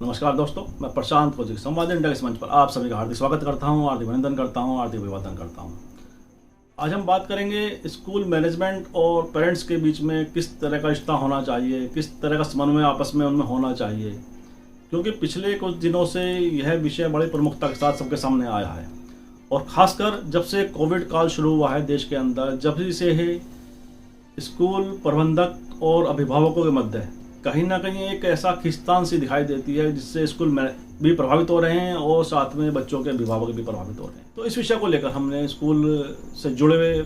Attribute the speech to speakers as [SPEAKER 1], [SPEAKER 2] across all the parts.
[SPEAKER 1] नमस्कार दोस्तों, मैं प्रशांत कौशिक संवाद इंडिया के इस मंच पर आप सभी का हार्दिक स्वागत करता हूं, हार्दिक अभिनंदन करता हूं, हार्दिक अभिवादन करता हूं। आज हम बात करेंगे स्कूल मैनेजमेंट और पेरेंट्स के बीच में किस तरह का रिश्ता होना चाहिए, किस तरह का समन्वय आपस में उनमें होना चाहिए, क्योंकि पिछले कुछ दिनों से यह विषय बड़ी प्रमुखता के साथ सबके सामने आया है। और ख़ासकर जब से कोविड काल शुरू हुआ है देश के अंदर, जब से ही स्कूल प्रबंधक और अभिभावकों के मध्य कहीं ना कहीं एक ऐसा खींचतान सी दिखाई देती है, जिससे स्कूल में भी प्रभावित हो रहे हैं और साथ में बच्चों के अभिभावक भी प्रभावित हो रहे हैं। तो इस विषय को लेकर हमने स्कूल से जुड़े हुए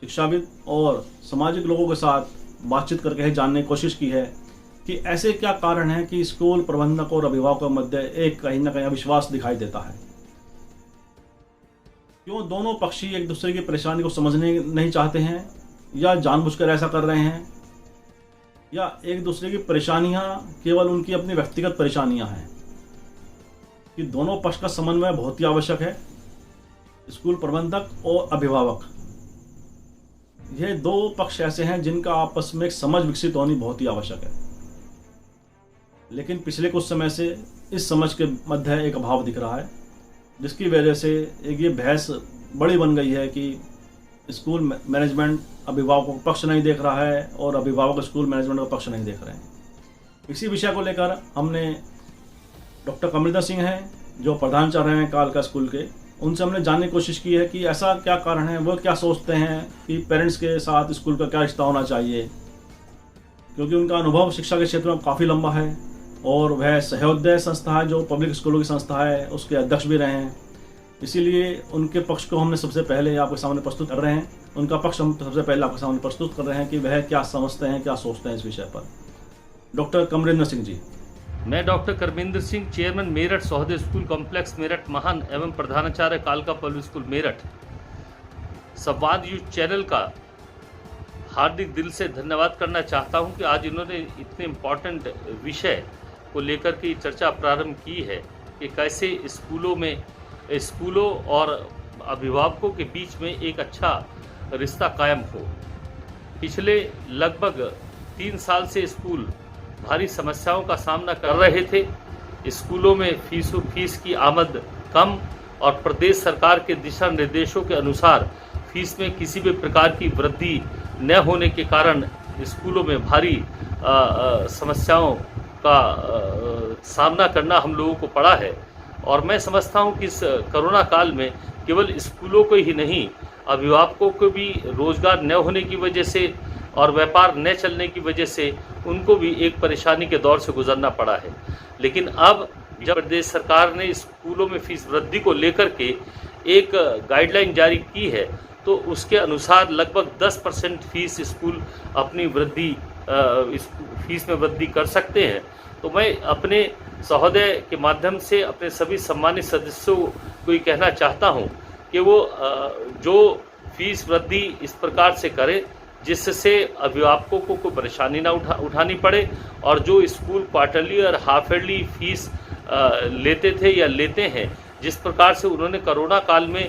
[SPEAKER 1] शिक्षाविद और सामाजिक लोगों के साथ बातचीत करके जानने की कोशिश की है कि ऐसे क्या कारण हैं कि स्कूल प्रबंधक और अभिभावकों के मध्य एक कहीं ना कहीं अविश्वास दिखाई देता है। क्यों दोनों पक्षी एक दूसरे की परेशानी को समझने नहीं चाहते हैं, या जानबूझकर ऐसा कर रहे हैं, या एक दूसरे की परेशानियां केवल उनकी अपनी व्यक्तिगत परेशानियां हैं। कि दोनों पक्ष का समन्वय बहुत ही आवश्यक है। स्कूल प्रबंधक और अभिभावक, ये दो पक्ष ऐसे हैं जिनका आपस में एक समझ विकसित होनी बहुत ही आवश्यक है। लेकिन पिछले कुछ समय से इस समझ के मध्य एक अभाव दिख रहा है, जिसकी वजह से एक ये बहस बड़ी बन गई है कि स्कूल मैनेजमेंट अभिभावकों का पक्ष नहीं देख रहा है और अभिभावक स्कूल मैनेजमेंट का पक्ष नहीं देख रहे हैं। इसी विषय को लेकर हमने डॉक्टर कमरिंदर सिंह हैं, जो प्रधानाचार्य हैं कालका स्कूल के, उनसे हमने जानने की कोशिश की है कि ऐसा क्या कारण है, वो क्या सोचते हैं कि पेरेंट्स के साथ स्कूल का क्या रिश्ता होना चाहिए। क्योंकि उनका अनुभव शिक्षा के क्षेत्र में काफ़ी लंबा है और वह सह्योदय संस्था है, जो पब्लिक स्कूलों की संस्था है, उसके अध्यक्ष भी रहे हैं। इसीलिए उनके पक्ष को हमने सबसे पहले आपके सामने प्रस्तुत कर रहे हैं। उनका पक्ष हम सबसे पहले आपके सामने प्रस्तुत कर रहे हैं कि वह क्या समझते हैं, क्या सोचते हैं इस विषय पर। डॉक्टर कमरिंदर सिंह जी।
[SPEAKER 2] मैं डॉक्टर करमिंदर सिंह, चेयरमैन मेरठ सौदे स्कूल कॉम्प्लेक्स मेरठ महान एवं प्रधानाचार्य कालका पब्लिक स्कूल मेरठ, संवाद यूथ चैनल का हार्दिक दिल से धन्यवाद करना चाहता हूं कि आज इन्होंने इतने इम्पोर्टेंट विषय को लेकर के चर्चा प्रारंभ की है कि कैसे स्कूलों और अभिभावकों के बीच में एक अच्छा रिश्ता कायम हो। पिछले लगभग 3 साल से स्कूल भारी समस्याओं का सामना कर रहे थे। स्कूलों में फीस की आमद कम और प्रदेश सरकार के दिशा निर्देशों के अनुसार फीस में किसी भी प्रकार की वृद्धि न होने के कारण स्कूलों में भारी समस्याओं का सामना करना हम लोगों को पड़ा है। और मैं समझता हूं कि इस कोरोना काल में केवल स्कूलों को ही नहीं, अभिभावकों को भी रोजगार न होने की वजह से और व्यापार न चलने की वजह से उनको भी एक परेशानी के दौर से गुजरना पड़ा है। लेकिन अब जब प्रदेश सरकार ने स्कूलों में फीस वृद्धि को लेकर के एक गाइडलाइन जारी की है, तो उसके अनुसार लगभग 10% फीस स्कूल अपनी फीस में वृद्धि कर सकते हैं। तो मैं अपने सहोदय के माध्यम से अपने सभी सम्मानित सदस्यों को ये कहना चाहता हूं कि वो जो फीस वृद्धि इस प्रकार से करें जिससे अभिभावकों को कोई परेशानी ना उठानी पड़े, और जो स्कूल क्वार्टरली और हाफ ईयरली फीस लेते थे या लेते हैं, जिस प्रकार से उन्होंने कोरोना काल में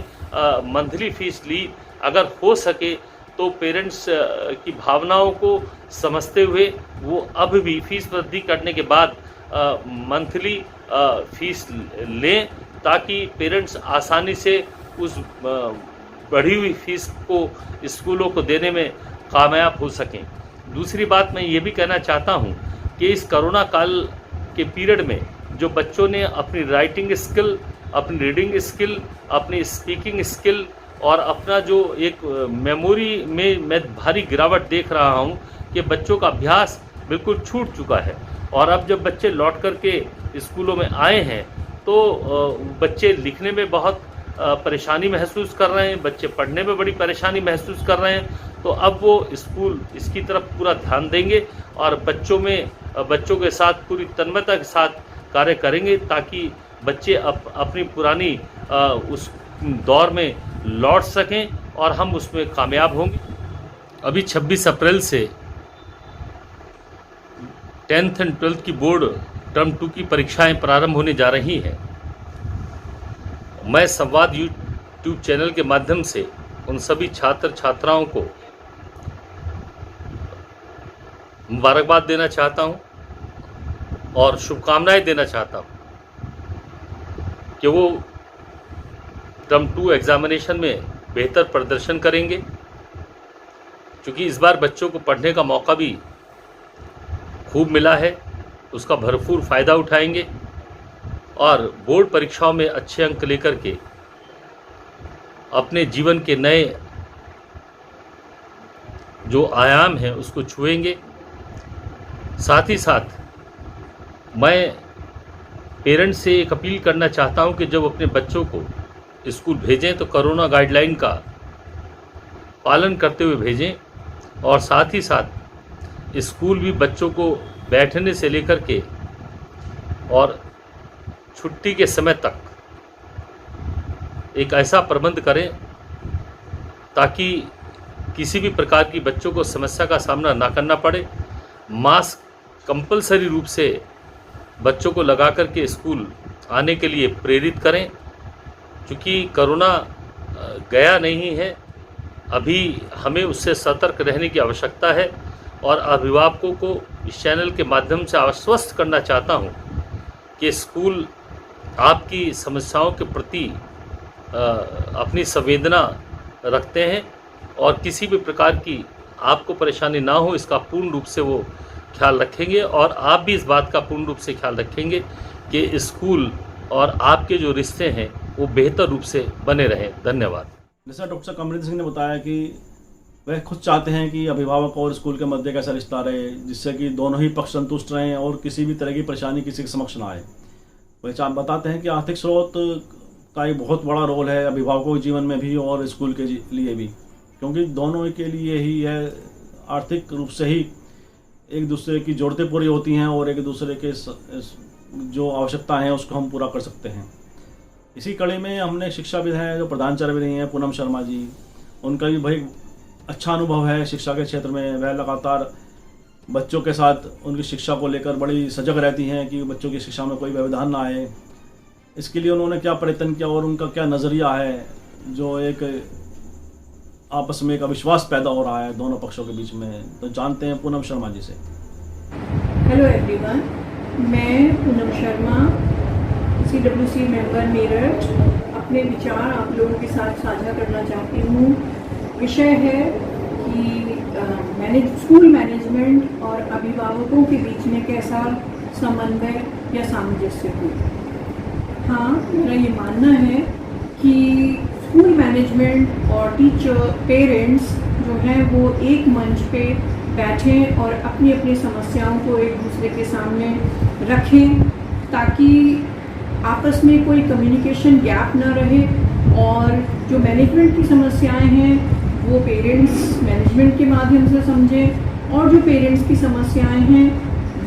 [SPEAKER 2] मंथली फीस ली, अगर हो सके तो पेरेंट्स की भावनाओं को समझते हुए वो अब भी फीस वृद्धि करने के बाद मंथली फीस लें, ताकि पेरेंट्स आसानी से उस बढ़ी हुई फीस को स्कूलों को देने में कामयाब हो सकें। दूसरी बात मैं ये भी कहना चाहता हूँ कि इस कोरोना काल के पीरियड में जो बच्चों ने अपनी राइटिंग स्किल, अपनी रीडिंग स्किल, अपनी स्पीकिंग स्किल और अपना जो एक मेमोरी में मैं भारी गिरावट देख रहा हूँ कि बच्चों का अभ्यास बिल्कुल छूट चुका है। और अब जब बच्चे लौट करके स्कूलों में आए हैं तो बच्चे लिखने में बहुत परेशानी महसूस कर रहे हैं, बच्चे पढ़ने में बड़ी परेशानी महसूस कर रहे हैं। तो अब वो स्कूल इसकी तरफ पूरा ध्यान देंगे और बच्चों के साथ पूरी तन्मयता के साथ कार्य करेंगे, ताकि बच्चे अपनी पुरानी उस दौर में लौट सकें और हम उसमें कामयाब होंगे। अभी 26 अप्रैल से 10th एंड 12th की बोर्ड टर्म 2 की परीक्षाएं प्रारंभ होने जा रही हैं। मैं संवाद यूट्यूब चैनल के माध्यम से उन सभी छात्र छात्राओं को मुबारकबाद देना चाहता हूं और शुभकामनाएं देना चाहता हूँ कि वो टर्म 2 एग्जामिनेशन में बेहतर प्रदर्शन करेंगे, क्योंकि इस बार बच्चों को पढ़ने का मौका भी खूब मिला है, उसका भरपूर फ़ायदा उठाएंगे और बोर्ड परीक्षाओं में अच्छे अंक लेकर के अपने जीवन के नए जो आयाम हैं उसको छुएंगे। साथ ही साथ मैं पेरेंट्स से एक अपील करना चाहता हूं कि जब अपने बच्चों को स्कूल भेजें तो कोरोना गाइडलाइन का पालन करते हुए भेजें, और साथ ही साथ स्कूल भी बच्चों को बैठने से लेकर के और छुट्टी के समय तक एक ऐसा प्रबंध करें ताकि किसी भी प्रकार की बच्चों को समस्या का सामना ना करना पड़े। मास्क कंपलसरी रूप से बच्चों को लगा करके स्कूल आने के लिए प्रेरित करें, क्योंकि कोरोना गया नहीं है, अभी हमें उससे सतर्क रहने की आवश्यकता है। और अभिभावकों को इस चैनल के माध्यम से आश्वस्त करना चाहता हूं कि स्कूल आपकी समस्याओं के प्रति अपनी संवेदना रखते हैं और किसी भी प्रकार की आपको परेशानी ना हो इसका पूर्ण रूप से वो ख्याल रखेंगे, और आप भी इस बात का पूर्ण रूप से ख्याल रखेंगे कि स्कूल और आपके जो रिश्ते हैं वो बेहतर रूप से बने रहें। धन्यवाद।
[SPEAKER 1] जैसा डॉक्टर कमरिंदर सिंह ने बताया कि वह खुद चाहते हैं कि अभिभावक और स्कूल के मध्य का ऐसा रिश्ता रहे जिससे कि दोनों ही पक्ष संतुष्ट रहें और किसी भी तरह की परेशानी किसी के समक्ष ना आए। वह बताते हैं कि आर्थिक स्रोत का एक बहुत बड़ा रोल है अभिभावकों के जीवन में भी और स्कूल के लिए भी, क्योंकि दोनों के लिए ही यह आर्थिक रूप से ही एक दूसरे की ज़रूरतें पूरी होती हैं और एक दूसरे के जो आवश्यकता हैं उसको हम पूरा कर सकते हैं। इसी कड़ी में हमने शिक्षाविद हैं जो प्रधानाचार्य भी रही हैं पूनम शर्मा जी, उनका भी भाई अच्छा अनुभव है शिक्षा के क्षेत्र में। वह लगातार बच्चों के साथ उनकी शिक्षा को लेकर बड़ी सजग रहती हैं कि बच्चों की शिक्षा में कोई व्यवधान ना आए। इसके लिए उन्होंने क्या प्रयत्न किया और उनका क्या नज़रिया है, जो एक आपस में एक अविश्वास पैदा हो रहा है दोनों पक्षों के बीच में, तो जानते हैं पूनम शर्मा जी से।
[SPEAKER 3] हेलो एवरीवन, मैं पूनम शर्मा, CWC मेंबर मेरठ, अपने विचार आप लोगों के साथ साझा करना चाहती हूँ। विषय है कि स्कूल मैनेजमेंट और अभिभावकों के बीच में कैसा समन्वय या सामंजस्य हो। हाँ, मेरा ये मानना है कि स्कूल मैनेजमेंट और टीचर पेरेंट्स जो हैं वो एक मंच पे बैठें और अपनी अपनी समस्याओं को एक दूसरे के सामने रखें ताकि आपस में कोई कम्युनिकेशन गैप ना रहे, और जो मैनेजमेंट की समस्याएं हैं वो पेरेंट्स मैनेजमेंट के माध्यम से समझें, और जो पेरेंट्स की समस्याएं हैं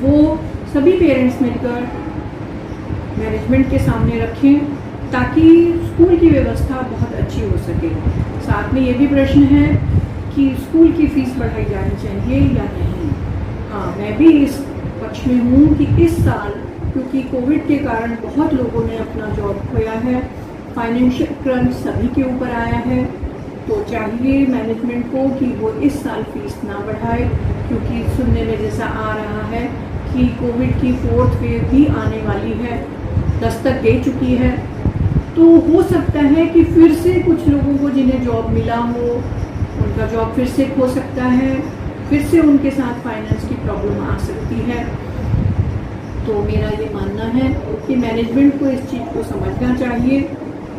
[SPEAKER 3] वो सभी पेरेंट्स मिलकर मैनेजमेंट के सामने रखें ताकि स्कूल की व्यवस्था बहुत अच्छी हो सके। साथ में ये भी प्रश्न है कि स्कूल की फ़ीस बढ़ाई जानी चाहिए या नहीं। हाँ, मैं भी इस पक्ष में हूँ कि इस साल क्योंकि कोविड के कारण बहुत लोगों ने अपना जॉब खोया है, फाइनेंशियल क्रंच सभी के ऊपर आया है, तो चाहिए मैनेजमेंट को कि वो इस साल फीस ना बढ़ाए, क्योंकि सुनने में जैसा आ रहा है कि कोविड की 4th वेव भी आने वाली है, दस्तक दे चुकी है। तो हो सकता है कि फिर से कुछ लोगों को जिन्हें जॉब मिला हो उनका जॉब फिर से खो सकता है, फिर से उनके साथ फाइनेंस की प्रॉब्लम आ सकती है। तो मेरा ये मानना है कि मैनेजमेंट को इस चीज़ को समझना चाहिए।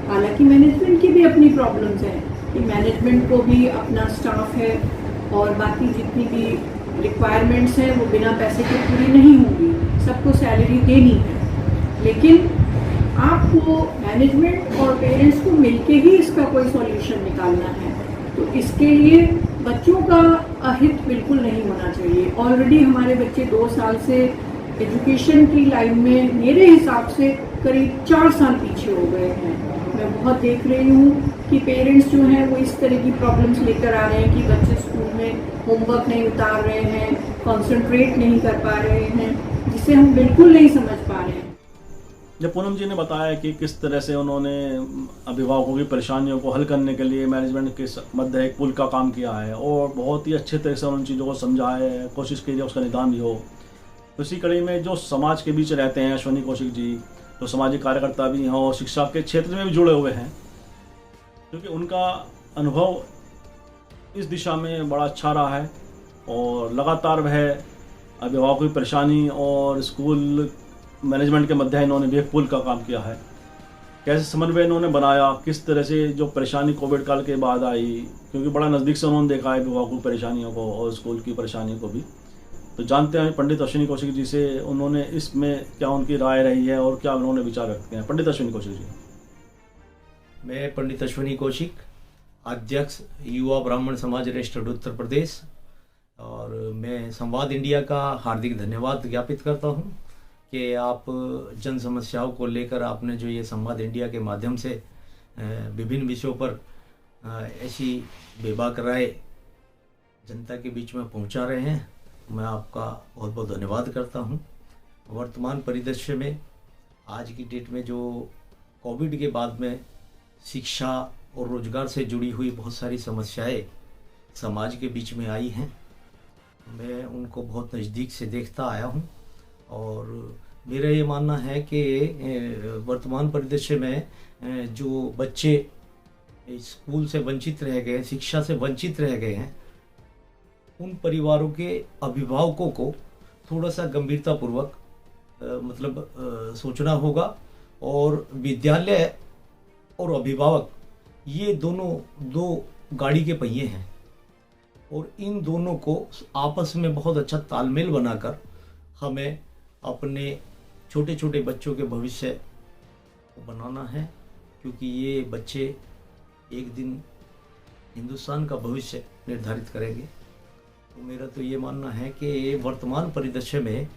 [SPEAKER 3] हालांकि मैनेजमेंट की भी अपनी प्रॉब्लम्स हैं कि मैनेजमेंट को भी अपना स्टाफ है और बाकी जितनी भी रिक्वायरमेंट्स हैं वो बिना पैसे के पूरी नहीं होंगी, सबको सैलरी देनी है। लेकिन आपको मैनेजमेंट और पेरेंट्स को मिलके ही इसका कोई सॉल्यूशन निकालना है। तो इसके लिए बच्चों का अहित बिल्कुल नहीं होना चाहिए। ऑलरेडी हमारे बच्चे 2 साल से एजुकेशन की लाइन में मेरे हिसाब से करीब 4 साल पीछे हो गए हैं। मैं बहुत देख रही हूँ कि पेरेंट्स जो हैं वो इस तरह की प्रॉब्लम्स लेकर आ रहे हैं कि बच्चे स्कूल में होमवर्क नहीं उतार रहे हैं, कंसंट्रेट नहीं कर पा रहे हैं, जिसे हम बिल्कुल नहीं समझ पा रहे हैं।
[SPEAKER 1] जब पूनम जी ने बताया कि किस तरह से उन्होंने अभिभावकों की परेशानियों को हल करने के लिए मैनेजमेंट के मध्य एक पुल का काम किया है और बहुत ही अच्छे तरह से उन चीज़ों को समझा है, कोशिश की जाए उसका निदान भी हो, उसी कड़ी में जो समाज के बीच रहते हैं अश्विनी कौशिक जी, जो सामाजिक कार्यकर्ता भी हैं और शिक्षा के क्षेत्र में भी जुड़े हुए हैं, क्योंकि उनका अनुभव इस दिशा में बड़ा अच्छा रहा है और लगातार वह अभिभावकों की परेशानी और स्कूल मैनेजमेंट के मध्य इन्होंने भी एक पुल का काम किया है। कैसे समन्वय इन्होंने बनाया, किस तरह से जो परेशानी कोविड काल के बाद आई, क्योंकि बड़ा नज़दीक से उन्होंने देखा है अभिभावकों की परेशानियों को और स्कूल की परेशानियों को भी। तो जानते हैं पंडित अश्विनी कौशिक जी से, उन्होंने इसमें क्या उनकी राय रही है और क्या उन्होंने विचार व्यक्त किए हैं। पंडित अश्विनी कौशिक जी।
[SPEAKER 4] मैं पंडित अश्विनी कौशिक, अध्यक्ष युवा ब्राह्मण समाज रेस्टर्ड उत्तर प्रदेश, और मैं संवाद इंडिया का हार्दिक धन्यवाद ज्ञापित करता हूं कि आप जन समस्याओं को लेकर आपने जो ये संवाद इंडिया के माध्यम से विभिन्न विषयों पर ऐसी बेबाक राय जनता के बीच में पहुंचा रहे हैं। मैं आपका बहुत बहुत धन्यवाद करता हूं। वर्तमान परिदृश्य में आज की डेट में जो कोविड के बाद में शिक्षा और रोजगार से जुड़ी हुई बहुत सारी समस्याएं समाज के बीच में आई हैं, मैं उनको बहुत नज़दीक से देखता आया हूं और मेरा ये मानना है कि वर्तमान परिदृश्य में जो बच्चे स्कूल से वंचित रह गए, शिक्षा से वंचित रह गए हैं, उन परिवारों के अभिभावकों को थोड़ा सा गंभीरतापूर्वक सोचना होगा और विद्यालय और अभिभावक ये दोनों दो गाड़ी के पहिए हैं और इन दोनों को आपस में बहुत अच्छा तालमेल बनाकर हमें अपने छोटे छोटे बच्चों के भविष्य को बनाना है, क्योंकि ये बच्चे एक दिन हिंदुस्तान का भविष्य निर्धारित करेंगे। तो मेरा तो ये मानना है कि वर्तमान परिदृश्य में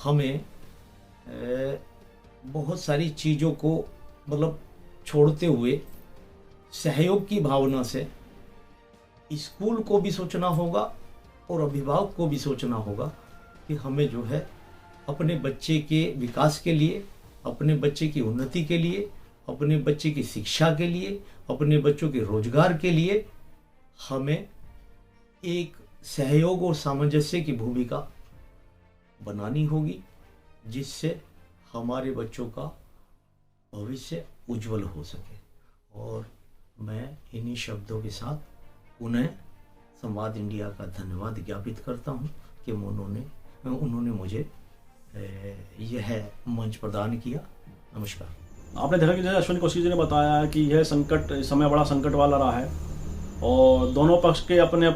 [SPEAKER 4] हमें बहुत सारी चीज़ों को छोड़ते हुए सहयोग की भावना से स्कूल को भी सोचना होगा और अभिभावक को भी सोचना होगा कि हमें जो है अपने बच्चे के विकास के लिए, अपने बच्चे की उन्नति के लिए, अपने बच्चे की शिक्षा के लिए, अपने बच्चों के रोजगार के लिए हमें एक सहयोग और सामंजस्य की भूमिका बनानी होगी, जिससे हमारे बच्चों का भविष्य उज्जवल हो सके। और मैं इन्हीं शब्दों के साथ उन्हें संवाद इंडिया का धन्यवाद ज्ञापित करता हूं कि उन्होंने मुझे यह मंच प्रदान किया। नमस्कार।
[SPEAKER 1] आपने देखा कि जैसे अश्विनी कौशिक जी ने बताया कि यह समय बड़ा संकट वाला रहा है और दोनों पक्ष के अपने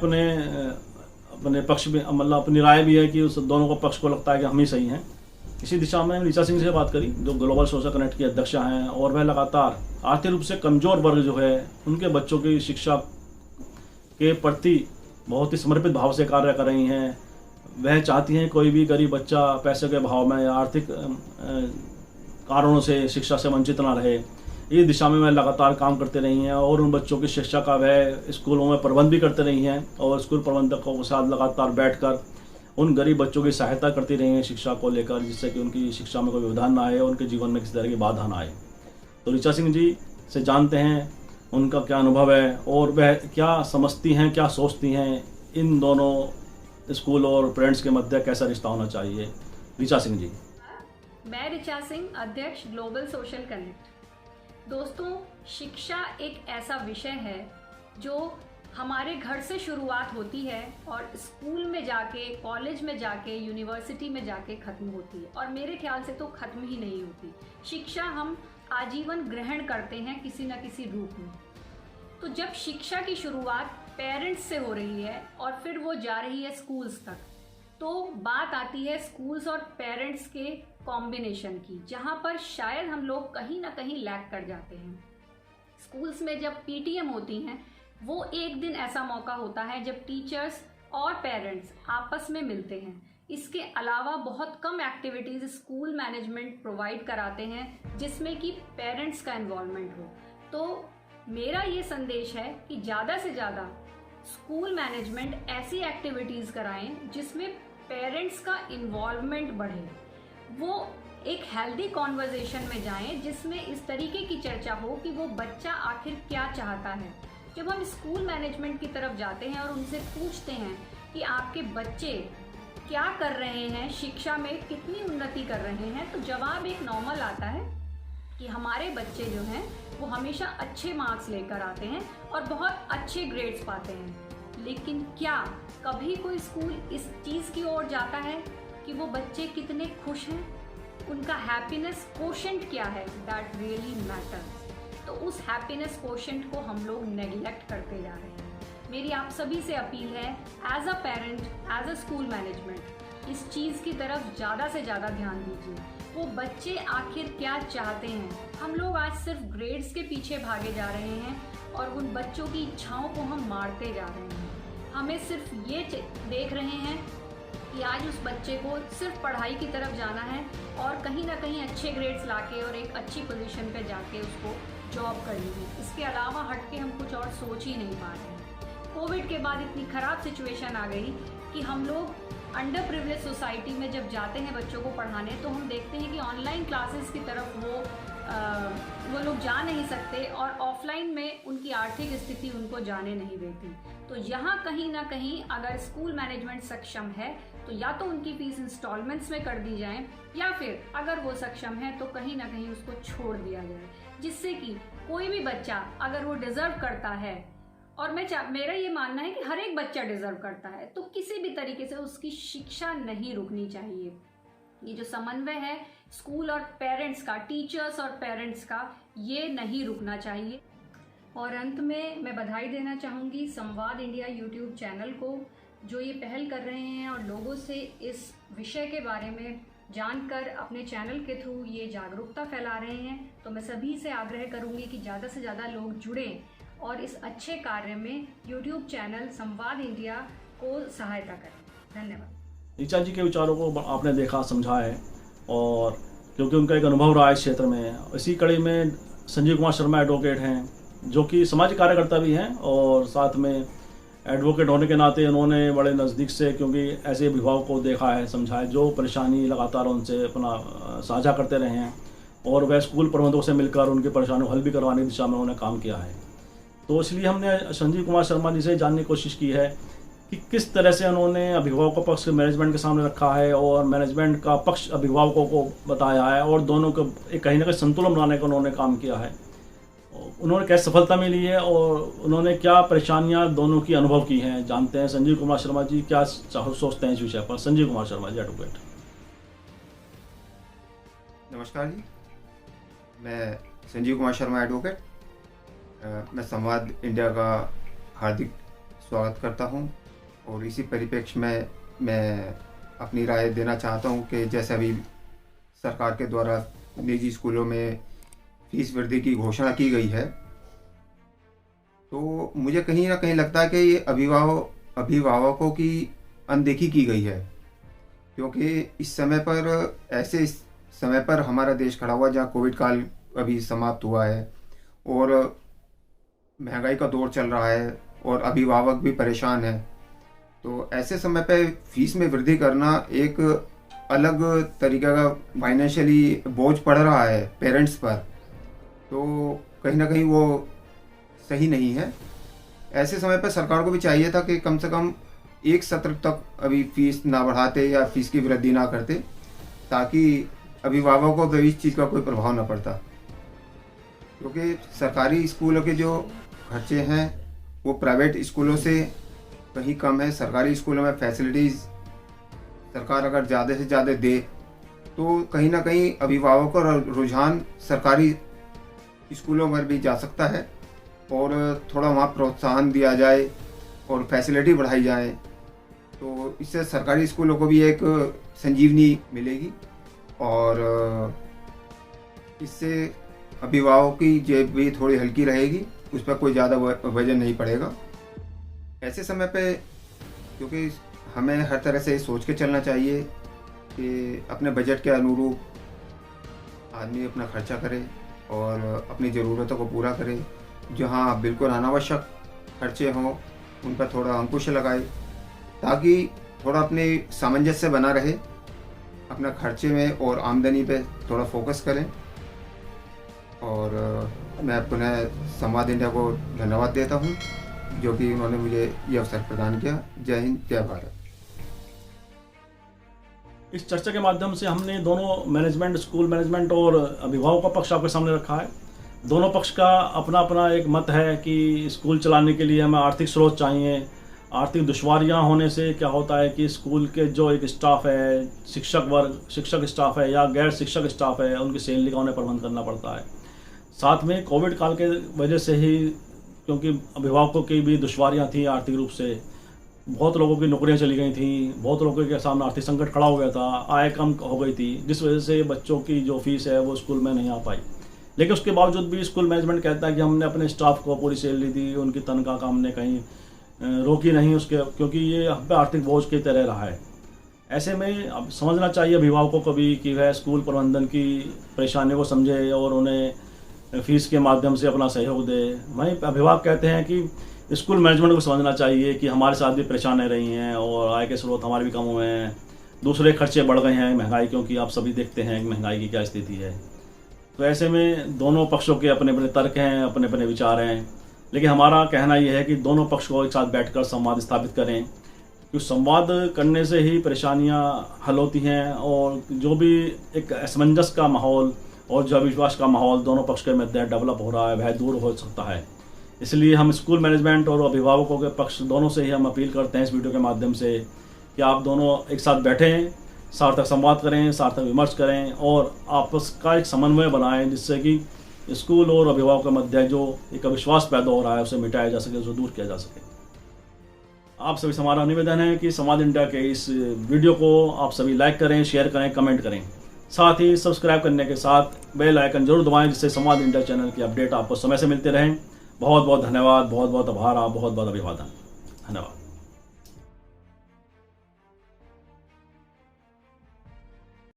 [SPEAKER 1] पक्ष में अपनी राय भी है कि उस दोनों को पक्ष को लगता है कि हम ही सही हैं। इसी दिशा में ऋचा सिंह से बात करी, जो ग्लोबल सोशल कनेक्ट की अध्यक्षा हैं और वह लगातार आर्थिक रूप से कमज़ोर वर्ग जो है उनके बच्चों की शिक्षा के प्रति बहुत ही समर्पित भाव से कार्य कर रही हैं। वह चाहती हैं कोई भी गरीब बच्चा पैसे के भाव में या आर्थिक कारणों से शिक्षा से वंचित ना रहे। इस दिशा में वह लगातार काम करते रही हैं और उन बच्चों की शिक्षा का वह स्कूलों में प्रबंध भी करते रही हैं और स्कूल प्रबंधकों के साथ लगातार बैठकर उन गरीब बच्चों की सहायता करती रही हैं शिक्षा को लेकर, जिससे कि उनकी शिक्षा में कोई व्यवधान ना आए और उनके जीवन में किसी तरह की बाधा ना आए। तो ऋचा सिंह जी से जानते हैं उनका क्या अनुभव है और वह क्या समझती हैं, क्या सोचती हैं, इन दोनों स्कूल और पेरेंट्स के मध्य कैसा रिश्ता होना चाहिए। ऋचा सिंह जी।
[SPEAKER 5] मैं ऋचा सिंह, अध्यक्ष ग्लोबल सोशल कनेक्ट। दोस्तों, शिक्षा एक ऐसा विषय है जो हमारे घर से शुरुआत होती है और स्कूल में जाके, कॉलेज में जाके, यूनिवर्सिटी में जाके ख़त्म होती है और मेरे ख्याल से तो ख़त्म ही नहीं होती। शिक्षा हम आजीवन ग्रहण करते हैं किसी न किसी रूप में। तो जब शिक्षा की शुरुआत पेरेंट्स से हो रही है और फिर वो जा रही है स्कूल्स तक, तो बात आती है स्कूल्स और पेरेंट्स के कॉम्बिनेशन की, जहाँ पर शायद हम लोग कहीं ना कहीं लैग कर जाते हैं। स्कूल्स में जब पीटीएम होती हैं, वो एक दिन ऐसा मौका होता है जब टीचर्स और पेरेंट्स आपस में मिलते हैं। इसके अलावा बहुत कम एक्टिविटीज़ स्कूल मैनेजमेंट प्रोवाइड कराते हैं जिसमें कि पेरेंट्स का इन्वॉल्वमेंट हो। तो मेरा ये संदेश है कि ज़्यादा से ज़्यादा स्कूल मैनेजमेंट ऐसी एक्टिविटीज़ कराएं जिसमें पेरेंट्स का इन्वॉल्वमेंट बढ़े। वो एक हेल्दी कॉन्वर्जेशन में जाएं जिसमें इस तरीके की चर्चा हो कि वो बच्चा आखिर क्या चाहता है। जब हम स्कूल मैनेजमेंट की तरफ जाते हैं और उनसे पूछते हैं कि आपके बच्चे क्या कर रहे हैं, शिक्षा में कितनी उन्नति कर रहे हैं, तो जवाब एक नॉर्मल आता है कि हमारे बच्चे जो हैं वो हमेशा अच्छे मार्क्स लेकर आते हैं और बहुत अच्छे ग्रेड्स पाते हैं। लेकिन क्या कभी कोई स्कूल इस चीज़ की ओर जाता है कि वो बच्चे कितने खुश हैं, उनका हैप्पीनेस कोशेंट क्या है, दैट रियली मैटर्स। तो उस हैप्पीनेस कोशेंट को हम लोग नेग्लेक्ट करते जा रहे हैं। मेरी आप सभी से अपील है, as a parent, as a school management, इस चीज़ की तरफ ज़्यादा से ज़्यादा ध्यान दीजिए। वो बच्चे आखिर क्या चाहते हैं। हम लोग आज सिर्फ ग्रेड्स के पीछे भागे जा रहे हैं और उन बच्चों की इच्छाओं को हम मारते जा रहे हैं। हमें सिर्फ ये देख रहे हैं कि आज उस बच्चे को सिर्फ पढ़ाई की तरफ जाना है और कहीं ना कहीं अच्छे ग्रेड्स लाके और एक अच्छी पोजीशन पे जाके उसको जॉब करनी है। इसके अलावा हट के हम कुछ और सोच ही नहीं पा रहे हैं। कोविड के बाद इतनी ख़राब सिचुएशन आ गई कि हम लोग अंडर प्रिविलेज सोसाइटी में जब जाते हैं बच्चों को पढ़ाने, तो हम देखते हैं कि ऑनलाइन क्लासेस की तरफ वो लोग जा नहीं सकते और ऑफलाइन में उनकी आर्थिक स्थिति उनको जाने नहीं देती। तो यहाँ कहीं ना कहीं अगर स्कूल मैनेजमेंट सक्षम है तो या तो उनकी फीस इंस्टॉलमेंट्स में कर दी जाए, या फिर अगर वो सक्षम है तो कहीं ना कहीं उसको छोड़ दिया जाए, जिससे कि कोई भी बच्चा अगर वो डिजर्व करता है, और मेरा ये मानना है कि हर एक बच्चा डिजर्व करता है, तो किसी भी तरीके से उसकी शिक्षा नहीं रुकनी चाहिए। ये जो समन्वय है स्कूल और पेरेंट्स का, टीचर्स और पेरेंट्स का, ये नहीं रुकना चाहिए। और अंत में मैं बधाई देना चाहूँगी संवाद इंडिया यूट्यूब चैनल को, जो ये पहल कर रहे हैं और लोगों से इस विषय के बारे में जानकर अपने चैनल के थ्रू ये जागरूकता फैला रहे हैं। तो मैं सभी से आग्रह करूँगी कि ज़्यादा से ज़्यादा लोग जुड़ें और इस अच्छे कार्य में यूट्यूब चैनल संवाद इंडिया को सहायता करें। धन्यवाद।
[SPEAKER 1] ऋचा जी के विचारों को आपने देखा, समझा है, और क्योंकि उनका एक अनुभव रहा है इस क्षेत्र में, इसी कड़ी में संजीव कुमार शर्मा एडवोकेट हैं, जो कि समाज कार्यकर्ता भी हैं, और साथ में एडवोकेट होने के नाते उन्होंने बड़े नज़दीक से, क्योंकि ऐसे अभिभावक को देखा है, समझा है, जो परेशानी लगातार उनसे अपना साझा करते रहे हैं, और वह स्कूल प्रबंधकों से मिलकर उनकी परेशानियों को हल भी करवाने की दिशा में उन्होंने काम किया है। तो इसलिए हमने संजीव कुमार शर्मा जी से जानने की कोशिश की है कि किस तरह से उन्होंने अभिभावकों पक्ष मैनेजमेंट के सामने रखा है और मैनेजमेंट का पक्ष अभिभावकों को बताया है, और दोनों को एक कहीं ना कहीं संतुलन बनाने का उन्होंने काम किया है। उन्होंने कैसे सफलता मिली है और उन्होंने क्या परेशानियां दोनों की अनुभव की हैं, जानते हैं। संजीव कुमार शर्मा जी क्या सोचते हैं इस विषय पर। संजीव कुमार शर्मा जी, एडवोकेट।
[SPEAKER 6] नमस्कार जी, मैं संजीव कुमार शर्मा एडवोकेट। मैं संवाद इंडिया का हार्दिक स्वागत करता हूं, और इसी परिप्रेक्ष्य में मैं अपनी राय देना चाहता हूं कि जैसे अभी सरकार के द्वारा निजी स्कूलों में फीस वृद्धि की घोषणा की गई है, तो मुझे कहीं ना कहीं लगता है कि ये अभिभावकों की अनदेखी की गई है, क्योंकि इस समय पर हमारा देश खड़ा हुआ जहाँ कोविड काल अभी समाप्त हुआ है और महंगाई का दौर चल रहा है और अभिभावक भी परेशान है। तो ऐसे समय पे फीस में वृद्धि करना एक अलग तरीके का फाइनेंशियली बोझ पड़ रहा है पेरेंट्स पर, तो कहीं ना कहीं वो सही नहीं है। ऐसे समय पर सरकार को भी चाहिए था कि कम से कम एक सत्र तक अभी फीस ना बढ़ाते या फीस की वृद्धि ना करते, ताकि अभिभावकों पर इस चीज़ का कोई प्रभाव ना पड़ता, क्योंकि सरकारी स्कूलों के जो खर्चे हैं वो प्राइवेट स्कूलों से कहीं कम है। सरकारी स्कूलों में फैसिलिटीज़ सरकार अगर ज़्यादा से ज़्यादा दे तो कहीं ना कहीं अभिभावकों का रुझान सरकारी स्कूलों में भी जा सकता है, और थोड़ा वहाँ प्रोत्साहन दिया जाए और फैसिलिटी बढ़ाई जाए, तो इससे सरकारी स्कूलों को भी एक संजीवनी मिलेगी और इससे अभिभावकों की जेब भी थोड़ी हल्की रहेगी, उस पर कोई ज़्यादा वजन नहीं पड़ेगा। ऐसे समय पे क्योंकि हमें हर तरह से सोच के चलना चाहिए कि अपने बजट के अनुरूप आदमी अपना खर्चा करे और अपनी ज़रूरतों को पूरा करे। जहाँ बिल्कुल अनावश्यक खर्चे हों उन पर थोड़ा अंकुश लगाए, ताकि थोड़ा अपने सामंजस्य बना रहे, अपना खर्चे में और आमदनी पे थोड़ा फोकस करें। और मैं पुनः संवाद इंडिया को धन्यवाद देता हूँ, जो कि उन्होंने मुझे ये अवसर प्रदान किया। जय हिंद, जय भारत।
[SPEAKER 1] इस चर्चा के माध्यम से हमने दोनों मैनेजमेंट, स्कूल मैनेजमेंट और अभिभावक का पक्ष आपके सामने रखा है। दोनों पक्ष का अपना अपना एक मत है कि स्कूल चलाने के लिए हमें आर्थिक स्रोत चाहिए। आर्थिक दुश्वारियां होने से क्या होता है कि स्कूल के जो एक स्टाफ है, शिक्षक स्टाफ है या गैर शिक्षक स्टाफ है, उनकी सैलरी का उन्हें प्रबंध करना पड़ता है। साथ में कोविड काल के वजह से ही, क्योंकि अभिभावकों की भी दुश्वारियां थी आर्थिक रूप से, बहुत लोगों की नौकरियां चली गई थी, बहुत लोगों के सामने आर्थिक संकट खड़ा हो गया था, आय कम हो गई थी, जिस वजह से बच्चों की जो फीस है वो स्कूल में नहीं आ पाई। लेकिन उसके बावजूद भी स्कूल मैनेजमेंट कहता है कि हमने अपने स्टाफ को पूरी सैलरी दी, उनकी तनख्वाह का हमने कहीं रोकी नहीं उसके, क्योंकि ये हम पे आर्थिक बोझ की तरह रहा है। ऐसे में अब समझना चाहिए अभिभावकों को भी कि वह स्कूल प्रबंधन की परेशानी को समझे और उन्हें फीस के माध्यम से अपना सहयोग दे। वहीं अभिभावक कहते हैं कि स्कूल मैनेजमेंट को समझना चाहिए कि हमारे साथ भी परेशानी रही हैं और आय के स्रोत हमारे भी कम हुए हैं, दूसरे खर्चे बढ़ गए हैं, महंगाई, क्योंकि आप सभी देखते हैं कि महंगाई की क्या स्थिति है। तो ऐसे में दोनों पक्षों के अपने अपने तर्क हैं, अपने अपने विचार हैं, लेकिन हमारा कहना यह है कि दोनों पक्ष को एक साथ बैठकर संवाद स्थापित करें, क्योंकि संवाद करने से ही परेशानियां हल होती हैं और जो भी एक असमंजस का माहौल और जो अविश्वास का माहौल दोनों पक्ष के मध्य डेवलप हो रहा है वह दूर हो सकता है। इसलिए हम स्कूल मैनेजमेंट और अभिभावकों के पक्ष दोनों से ही हम अपील करते हैं इस वीडियो के माध्यम से कि आप दोनों एक साथ बैठें, सार्थक संवाद करें, सार्थक विमर्श करें और आपस का एक समन्वय बनाएं, जिससे कि स्कूल और अभिभावक के मध्य जो एक अविश्वास पैदा हो रहा है उसे मिटाया जा सके, उसे दूर किया जा सके। आप सभी से हमारा निवेदन है कि संवाद इंडिया के इस वीडियो को आप सभी लाइक करें, शेयर करें, कमेंट करें, साथ ही सब्सक्राइब करने के साथ बेल आइकन जरूर दबाएं, जिससे संवाद इंडिया चैनल की अपडेट आपको समय से मिलते रहें। बहुत बहुत धन्यवाद, बहुत बहुत आभार, बहुत बहुत अभिवादन, धन्यवाद।